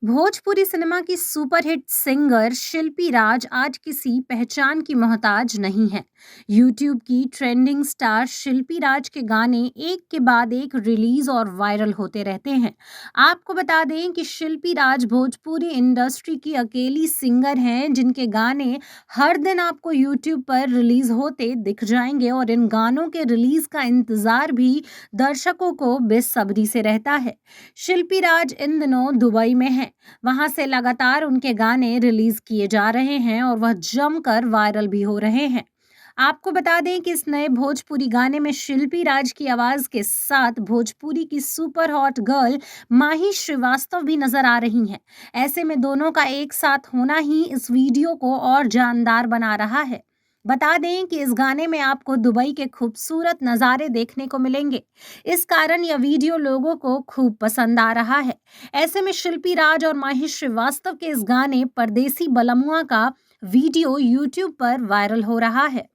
Bhojpuri cinema की superhit singer शिल्पी राज आज किसी पहचान की मोहताज नहीं है। यूट्यूब की ट्रेंडिंग स्टार शिल्पी राज के गाने एक के बाद एक रिलीज और वायरल होते रहते हैं। आपको बता दें कि शिल्पी राज भोजपुरी इंडस्ट्री की अकेली सिंगर हैं जिनके गाने हर दिन आपको यूट्यूब पर रिलीज होते दिख जाएंगे और इन गानों के रिलीज का इंतजार भी दर्शकों को बेसब्री से रहता है। शिल्पी राज इन दिनों दुबई में हैं। वहां से लगातार उनके गाने रिलीज किए जा रहे हैं और वह जमकर वायरल भी हो रहे हैं। आपको बता दें कि इस नए भोजपुरी गाने में शिल्पी राज की आवाज के साथ भोजपुरी की सुपर हॉट गर्ल माही श्रीवास्तव भी नजर आ रही हैं। ऐसे में दोनों का एक साथ होना ही इस वीडियो को और जानदार बना रहा है। बता दें कि इस गाने में आपको दुबई के खूबसूरत नज़ारे देखने को मिलेंगे। इस कारण यह वीडियो लोगों को खूब पसंद आ रहा है। ऐसे में शिल्पी राज और माही श्रीवास्तव के इस गाने परदेसी बलमुआ का वीडियो यूट्यूब पर वायरल हो रहा है।